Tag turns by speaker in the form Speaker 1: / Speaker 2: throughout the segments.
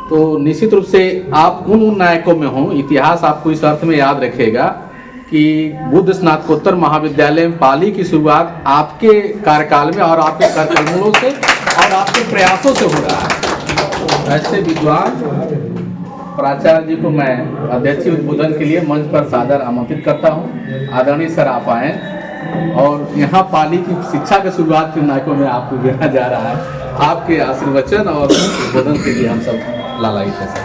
Speaker 1: तो निश्चित रूप से आप उन नायकों में हों। इतिहास आपको इस अर्थ में याद रखेगा कि बुद्ध स्नातकोत्तर महाविद्यालय में पाली की शुरुआत आपके कार्यकाल में और आपके कार्यक्रमों से और आपके प्रयासों से हो रहा है। ऐसे विद्वान प्राचार्य जी को मैं अध्यक्षीय उद्बोधन के लिए मंच पर सादर आमंत्रित करता हूँ। आदरणीय सर आप आएँ और यहाँ पाली की शिक्षा की शुरुआत के नायकों में आपको गिना जा रहा है। आपके आशीर्वचन और उद्बोधन के लिए हम सब लालायित है सर।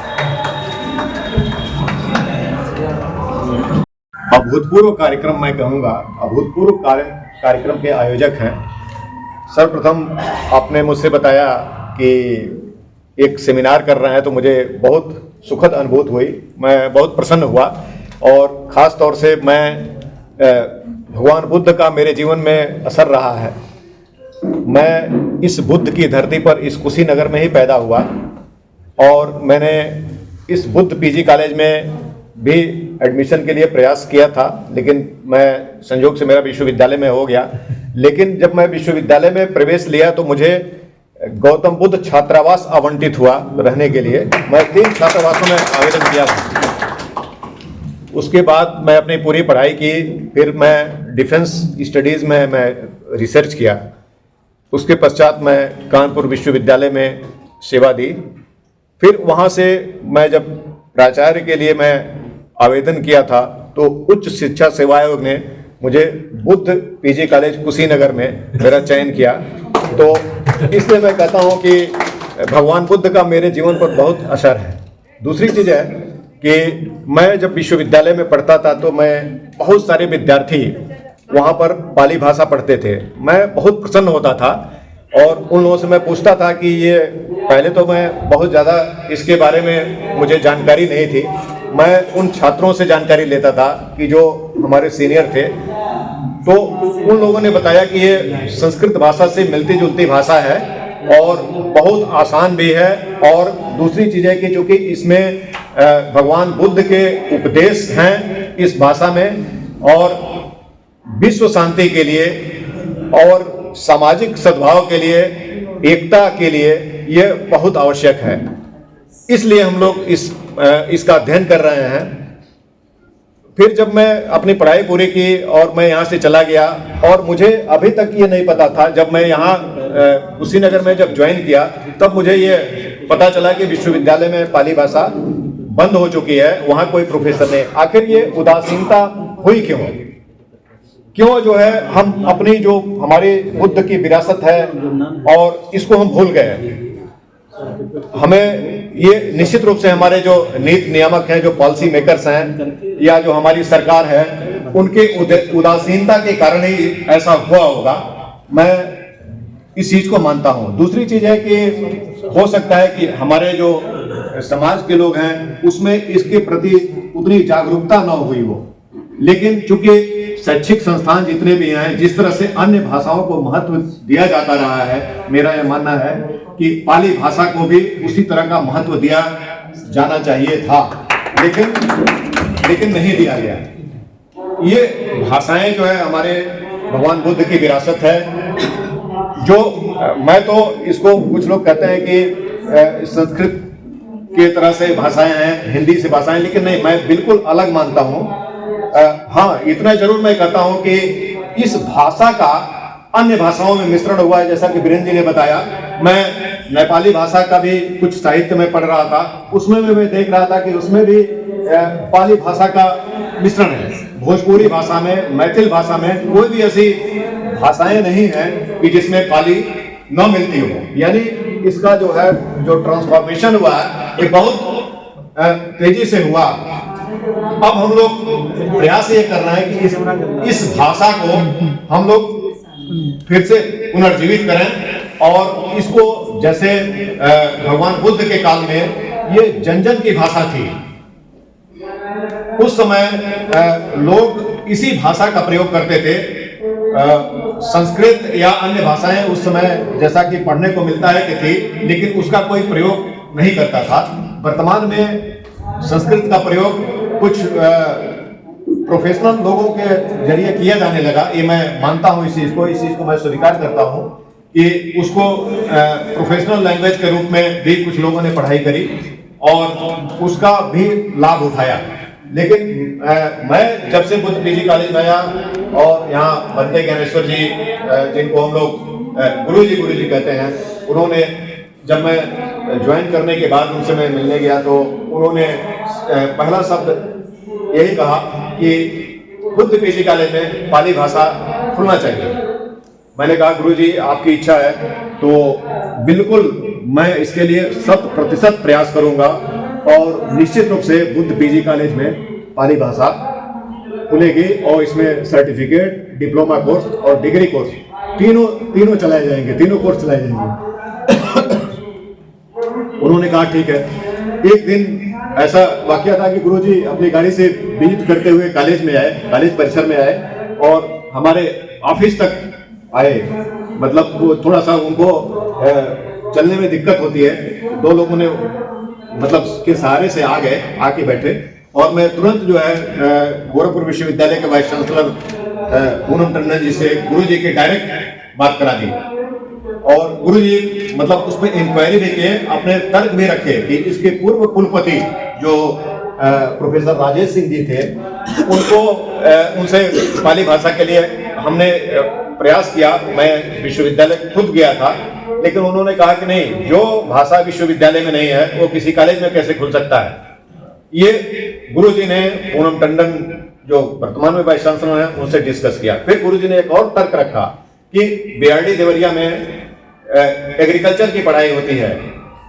Speaker 2: अभूतपूर्व कार्यक्रम मैं कहूँगा, अभूतपूर्व कार्यक्रम के आयोजक हैं। सर्वप्रथम आपने मुझसे बताया कि एक सेमिनार कर रहे हैं, तो मुझे बहुत सुखद अनुभूति हुई, मैं बहुत प्रसन्न हुआ। और ख़ास तौर से मैं भगवान बुद्ध का मेरे जीवन में असर रहा है। मैं इस बुद्ध की धरती पर इस कुशीनगर में ही पैदा हुआ और मैंने इस बुद्ध पीजी कॉलेज में भी एडमिशन के लिए प्रयास किया था, लेकिन मैं संयोग से मेरा विश्वविद्यालय में हो गया। लेकिन जब मैं विश्वविद्यालय में प्रवेश लिया तो मुझे गौतम बुद्ध छात्रावास आवंटित हुआ रहने के लिए। मैं 3 छात्रावासों में आवेदन किया था। उसके बाद मैं अपनी पूरी पढ़ाई की, फिर मैं डिफेंस स्टडीज़ में मैं रिसर्च किया। उसके पश्चात मैं कानपुर विश्वविद्यालय में सेवा दी। फिर वहाँ से मैं जब प्राचार्य के लिए मैं आवेदन किया था तो उच्च शिक्षा सेवा आयोग ने मुझे बुद्ध पीजी कॉलेज कुशीनगर में मेरा चयन किया। तो इसलिए मैं कहता हूँ कि भगवान बुद्ध का मेरे जीवन पर बहुत असर है। दूसरी चीज़ है कि मैं जब विश्वविद्यालय में पढ़ता था तो मैं बहुत सारे विद्यार्थी वहाँ पर पाली भाषा पढ़ते थे। मैं बहुत प्रसन्न होता था और उन लोगों से मैं पूछता था कि ये, पहले तो मैं बहुत ज़्यादा इसके बारे में मुझे जानकारी नहीं थी। मैं उन छात्रों से जानकारी लेता था कि जो हमारे सीनियर थे, तो उन लोगों ने बताया कि ये संस्कृत भाषा से मिलती जुलती भाषा है और बहुत आसान भी है। और दूसरी चीज़ है कि चूँकि इसमें भगवान बुद्ध के उपदेश हैं इस भाषा में, और विश्व शांति के लिए और सामाजिक सद्भाव के लिए, एकता के लिए ये बहुत आवश्यक है। इसलिए हम लोग इसका अध्ययन कर रहे हैं। फिर जब मैं अपनी पढ़ाई पूरी की और मैं यहाँ से चला गया, और मुझे अभी तक ये नहीं पता था, जब मैं यहाँ कुशीनगर में जब ज्वाइन किया तब मुझे ये पता चला कि विश्वविद्यालय में पाली भाषा बंद हो चुकी है, वहाँ कोई प्रोफेसर नहीं। आखिर ये उदासीनता हुई क्यों जो है हम अपनी जो हमारी बुद्ध की विरासत है और इसको हम भूल गए। हमें ये निश्चित रूप से हमारे जो नीति नियामक हैं, जो पॉलिसी मेकर्स हैं, या जो हमारी सरकार है, उनके उदासीनता के कारण ही ऐसा हुआ होगा। मैं इस चीज को मानता हूं। दूसरी चीज है कि हो सकता है कि हमारे जो समाज के लोग हैं उसमें इसके प्रति उतनी जागरूकता न हुई हो, लेकिन चूंकि शैक्षिक संस्थान जितने भी हैं, जिस तरह से अन्य भाषाओं को महत्व दिया जाता रहा है, मेरा यह मानना है कि पाली भाषा को भी उसी तरह का महत्व दिया जाना चाहिए था, लेकिन नहीं दिया गया। ये भाषाएं जो है हमारे भगवान बुद्ध की विरासत है, जो मैं तो इसको, कुछ लोग कहते हैं कि संस्कृत के तरह से भाषाएं हैं, हिंदी से भाषाएं, लेकिन नहीं, मैं बिल्कुल अलग मानता हूं। हाँ, इतना जरूर मैं कहता हूं कि इस भाषा का अन्य भाषाओं में मिश्रण हुआ है। जैसा कि वीरेंद्र जी ने बताया, मैं नेपाली भाषा का भी कुछ साहित्य में पढ़ रहा था, उसमें भी मैं देख रहा था कि उसमें भी पाली भाषा का मिश्रण है। भोजपुरी भाषा में, मैथिल भाषा में कोई भी ऐसी भाषाएं नहीं है कि जिसमें पाली न मिलती हो। यानी इसका जो है, जो ट्रांसफॉर्मेशन हुआ है, ये बहुत तेजी से हुआ। अब हम लोग प्रयास ये कर रहे हैं कि इस भाषा को हम लोग फिर से पुनर्जीवित करें, और इसको, जैसे भगवान बुद्ध के काल में ये जन जन की भाषा थी, उस समय लोग इसी भाषा का प्रयोग करते थे। संस्कृत या अन्य भाषाएं उस समय, जैसा कि पढ़ने को मिलता है कि थी, लेकिन उसका कोई प्रयोग नहीं करता था। वर्तमान में संस्कृत का प्रयोग कुछ प्रोफेशनल लोगों के जरिए किया जाने लगा। ये मैं मानता हूँ, इस चीज को मैं स्वीकार करता हूँ कि उसको प्रोफेशनल लैंग्वेज के रूप में भी कुछ लोगों ने पढ़ाई करी, और उसका भी लाभ उठाया। लेकिन मैं जब से बुद्ध पीजी कॉलेज में आया और यहाँ बनते ज्ञानेश्वर जी, जिनको हम लोग गुरु जी कहते हैं, उन्होंने जब मैं ज्वाइन करने के बाद उनसे मैं मिलने गया तो उन्होंने पहला शब्द यही कहा कि बुद्ध पीजी कॉलेज में पाली भाषा खुलना चाहिए। मैंने कहा गुरुजी आपकी इच्छा है तो बिल्कुल मैं इसके लिए 100% प्रयास करूंगा और निश्चित रूप से बुद्ध पीजी कॉलेज में पाली भाषा खुलेगी और इसमें सर्टिफिकेट, डिप्लोमा कोर्स और डिग्री कोर्स तीनों चलाए जाएंगे, तीनों कोर्स चलाए जाएंगे। उन्होंने कहा ठीक है। एक दिन ऐसा वाकया था कि गुरुजी अपनी गाड़ी से विजिट करते हुए कॉलेज में आए, कॉलेज परिसर में आए और हमारे ऑफिस तक आए। मतलब वो थोड़ा सा उनको चलने में दिक्कत होती है, दो लोगों ने मतलब के सहारे से आ गए, आके बैठे और मैं तुरंत जो है गोरखपुर विश्वविद्यालय के वाइस चांसलर पूनम टंडन जी से गुरुजी की डायरेक्ट बात करा दी और गुरुजी मतलब उसमें इंक्वायरी भी किए, अपने तर्क भी रखे कि इसके पूर्व कुलपति जो प्रोफेसर राजेश सिंह जी थे उनको उनसे पाली भाषा के लिए हमने प्रयास किया। मैं विश्वविद्यालय खुद गया था, लेकिन उन्होंने कहा कि नहीं, जो भाषा विश्वविद्यालय में नहीं है वो किसी कॉलेज में कैसे खुल सकता है। ये गुरुजी ने पूनम टंडन जो वर्तमान में वाइस चांसलर हैं उनसे डिस्कस किया। फिर गुरुजी ने एक और तर्क रखा कि बीआरडी देवरिया में एग्रीकल्चर की पढ़ाई होती है,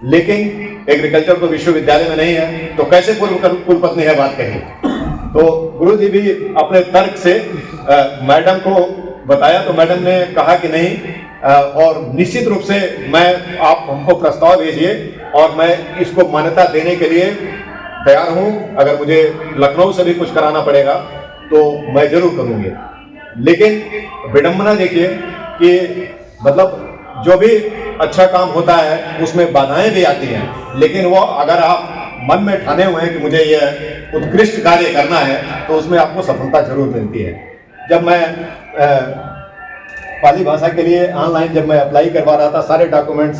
Speaker 2: लेकिन एग्रीकल्चर तो विश्वविद्यालय में नहीं है, तो कैसे पूर्व कुलपति ने बात कही। तो गुरुजी भी अपने तर्क से मैडम को बताया तो मैडम ने कहा कि नहीं और निश्चित रूप से मैं आप हमको प्रस्ताव भेजिए और मैं इसको मान्यता देने के लिए तैयार हूं। अगर मुझे लखनऊ से भी कुछ कराना पड़ेगा तो मैं जरूर करूंगी। लेकिन विडंबना देखिए कि मतलब जो भी अच्छा काम होता है उसमें बाधाएं भी आती हैं, लेकिन वो अगर आप मन में ठाने हुए हैं कि मुझे यह उत्कृष्ट कार्य करना है तो उसमें आपको सफलता जरूर मिलती है। जब मैं पाली भाषा के लिए ऑनलाइन जब मैं अप्लाई करवा रहा था, सारे डॉक्यूमेंट्स,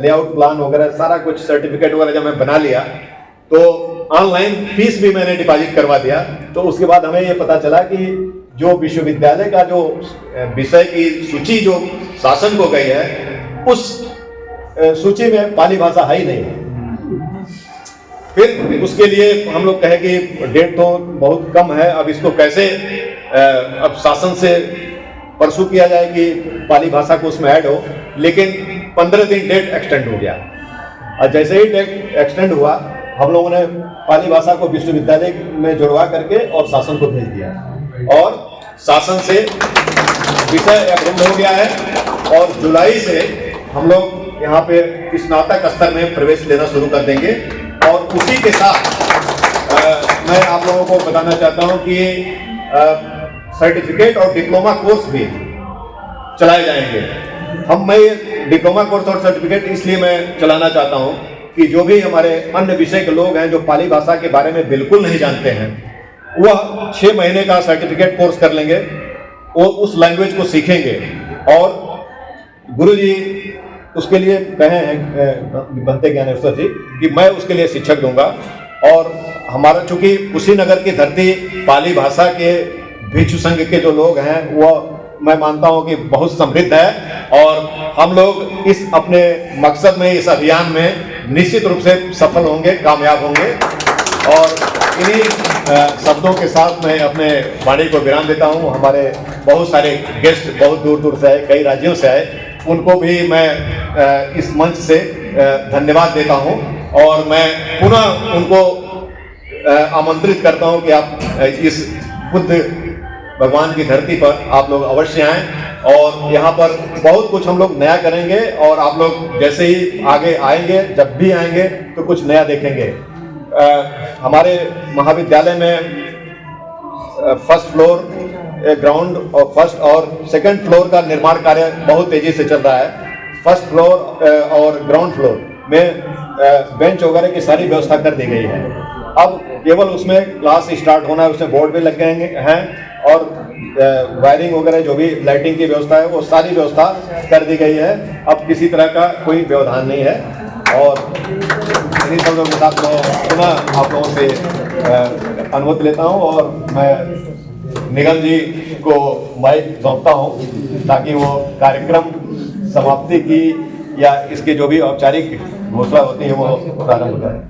Speaker 2: लेआउट प्लान वगैरह सारा कुछ सर्टिफिकेट वगैरह जब मैं बना लिया तो ऑनलाइन फीस भी मैंने डिपॉजिट करवा दिया। तो उसके बाद हमें ये पता चला कि जो विश्वविद्यालय का जो विषय की सूची जो शासन को गई है उस सूची में पाली भाषा है ही नहीं। फिर उसके लिए हम लोग कहे कि डेट तो बहुत कम है, अब इसको कैसे अब शासन से परसू किया जाए कि पाली भाषा को उसमें ऐड हो। लेकिन 15 दिन डेट एक्सटेंड हो गया और जैसे ही डेट एक्सटेंड हुआ हम लोगों ने पाली भाषा को विश्वविद्यालय में जुड़वा करके और शासन को भेज दिया और शासन से विषय अप्रूव हो गया है और जुलाई से हम लोग यहाँ पे स्नातक स्तर में प्रवेश लेना शुरू कर देंगे। और उसी के साथ मैं आप लोगों को बताना चाहता हूँ कि सर्टिफिकेट और डिप्लोमा कोर्स भी चलाए जाएंगे। मैं डिप्लोमा कोर्स और सर्टिफिकेट इसलिए मैं चलाना चाहता हूँ कि जो भी हमारे अन्य विषय के लोग हैं जो पाली भाषा के बारे में बिल्कुल नहीं जानते हैं, वह 6 महीने का सर्टिफिकेट कोर्स कर लेंगे, वो उस लैंग्वेज को सीखेंगे। और गुरुजी उसके लिए कहे हैं बनते ज्ञानेश्वर जी कि मैं उसके लिए शिक्षक दूंगा। और हमारा चूंकि कुशीनगर की धरती पाली भाषा के भिक्षु संघ के जो लोग हैं वो मैं मानता हूं कि बहुत समृद्ध है और हम लोग इस अपने मकसद में, इस अभियान में निश्चित रूप से सफल होंगे, कामयाब होंगे। और इन्हीं शब्दों के साथ मैं अपने वाणी को विराम देता हूं। हमारे बहुत सारे गेस्ट बहुत दूर दूर से आए, कई राज्यों से आए, उनको भी मैं इस मंच से धन्यवाद देता हूं और मैं पुनः उनको आमंत्रित करता हूं कि आप इस बुद्ध भगवान की धरती पर आप लोग अवश्य आएं और यहाँ पर बहुत कुछ हम लोग नया करेंगे और आप लोग जैसे ही आगे आएंगे, जब भी आएंगे तो कुछ नया देखेंगे। हमारे महाविद्यालय में फर्स्ट फ्लोर, ग्राउंड और फर्स्ट और सेकंड फ्लोर का निर्माण कार्य बहुत तेजी से चल रहा है। फर्स्ट फ्लोर और ग्राउंड फ्लोर में बेंच वगैरह की सारी व्यवस्था कर दी गई है। अब केवल उसमें क्लास स्टार्ट होना है, उसमें बोर्ड भी लग गए हैं और वायरिंग वगैरह जो भी लाइटिंग की व्यवस्था है वो सारी व्यवस्था कर दी गई है। अब किसी तरह का कोई व्यवधान नहीं है और इन्हीं शब्दों के साथ मैं पुनः आप लोगों से अनुमति लेता हूँ और मैं निगम जी को माइक सौंपता हूँ ताकि वो कार्यक्रम समाप्ति की या इसके जो भी औपचारिक घोषणा होती है वो प्रारंभ करें।